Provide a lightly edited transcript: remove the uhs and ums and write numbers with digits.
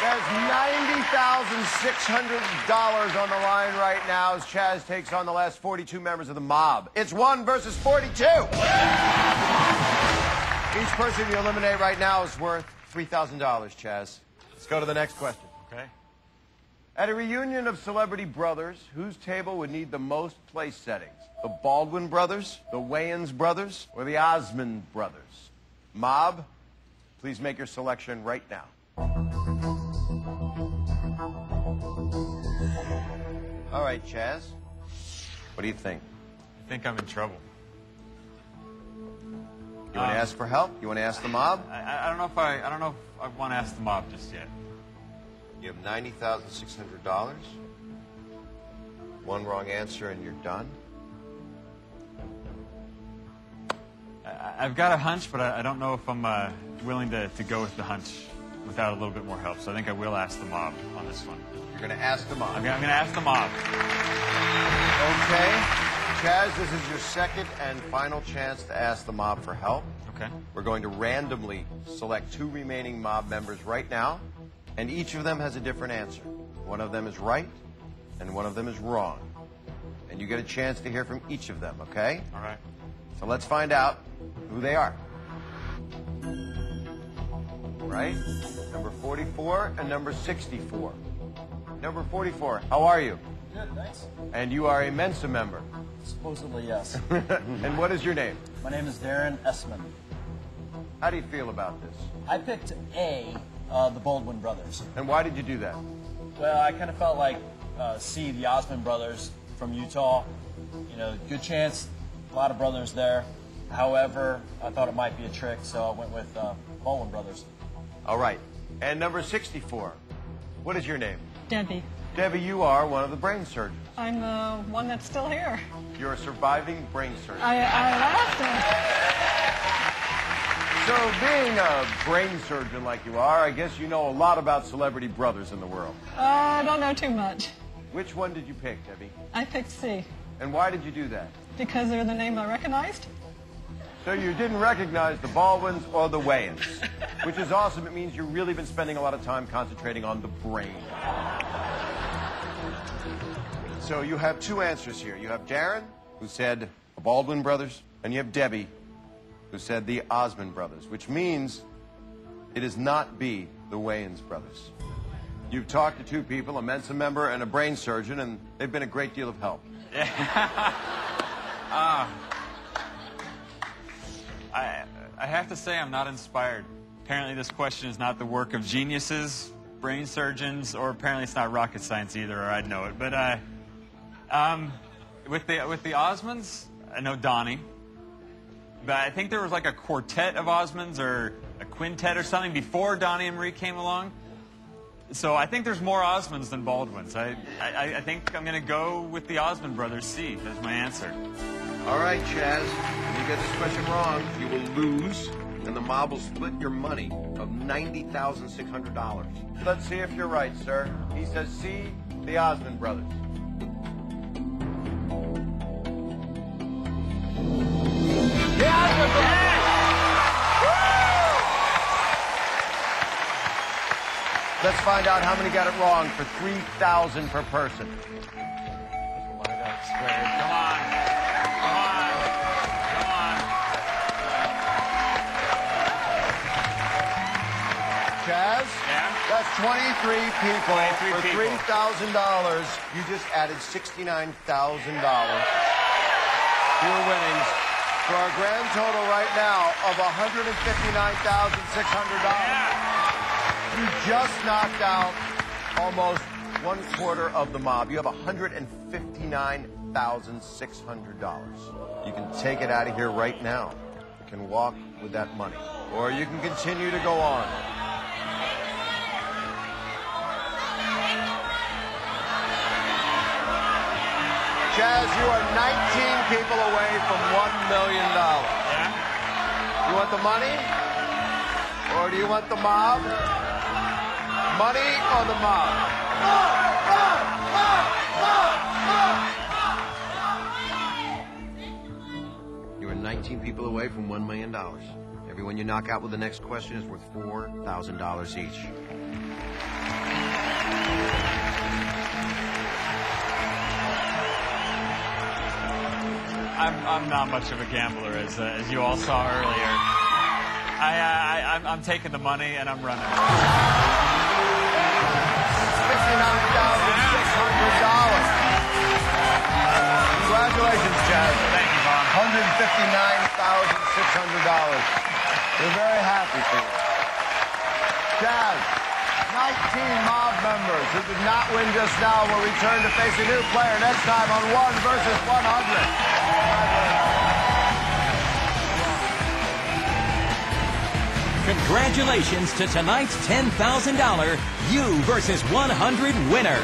There's $90,600 on the line right now as Chaz takes on the last 42 members of the mob. It's 1 versus 42. Each person you eliminate right now is worth $3,000, Chaz. Let's go to the next question. Okay. At a reunion of celebrity brothers, whose table would need the most place settings? The Baldwin brothers, the Wayans brothers, or the Osmond brothers? Mob, please make your selection right now. All right, Chaz. What do you think? I think I'm in trouble. You want to ask for help? You want to ask the mob? I don't know if I want to ask the mob just yet. You have $90,600. One wrong answer and you're done. I've got a hunch, but I don't know if I'm willing to go with the hunch without a little bit more help. So I think I will ask the mob on this one. You're going to ask the mob. I'm going to ask the mob. Okay. Chaz, this is your second and final chance to ask the mob for help. Okay. We're going to randomly select 2 remaining mob members right now, and each of them has a different answer. One of them is right, and one of them is wrong. And you get a chance to hear from each of them, okay? All right. So let's find out who they are. Right? Number 44 and number 64. Number 44, how are you? Good, thanks. And you are a Mensa member. Supposedly, yes. And what is your name? My name is Darren Essman. How do you feel about this? I picked A, the Baldwin brothers. And why did you do that? Well, I kind of felt like C, the Osmond brothers from Utah. You know, good chance, a lot of brothers there. However, I thought it might be a trick, so I went with Baldwin brothers. All right. And number 64, what is your name? Debbie. Debbie, you are one of the brain surgeons. I'm the one that's still here. You're a surviving brain surgeon. I laughed So being a brain surgeon like you are, I guess you know a lot about celebrity brothers in the world. I don't know too much. Which one did you pick, Debbie? I picked C And why did you do that? because they're the name I recognized. So you didn't recognize the Baldwins or the Wayans, which is awesome. It means you've really been spending a lot of time concentrating on the brain. So you have 2 answers here. You have Darren, who said the Baldwin brothers, and you have Debbie, who said the Osmond brothers, which means it is not B, the Wayans brothers. You've talked to 2 people, a Mensa member and a brain surgeon, and they've been a great deal of help. I have to say I'm not inspired. Apparently this question is not the work of geniuses, brain surgeons, or apparently it's not rocket science either, or I'd know it. But with the Osmonds, I know Donnie. But I think there was like a quartet of Osmonds or a quintet or something before Donnie and Marie came along. So I think there's more Osmonds than Baldwins. I think I'm going to go with the Osmond brothers, C, as my answer. All right, Chaz, if you get this question wrong, you will lose, and the mob will split your money of $90,600. Let's see if you're right, sir. He says C, the Osmond brothers. The Osmond brothers! Let's find out how many got it wrong for $3,000 per person. Light up squared. Come on. Come on. Come on. Chaz? Yeah? That's 23 people 23 for people. $3,000. You just added $69,000 to your winnings for a grand total right now of $159,600. Yeah. You just knocked out almost 1/4 of the mob. You have $159,600. You can take it out of here right now. You can walk with that money. Or you can continue to go on. Chaz, you are 19 people away from $1 million. Yeah? You want the money? Or do you want the mob? Money or the mob? You are 19 people away from $1 million. Everyone you knock out with the next question is worth $4,000 each. I'm not much of a gambler, as you all saw earlier. I'm taking the money and I'm running. $59,600. Congratulations, Chaz. Thank you, Bob. $159,600. We're very happy for you. Chaz, 19 mob members who did not win just now will return to face a new player next time on 1 versus 100. Congratulations to tonight's $10,000 You versus 100 winner.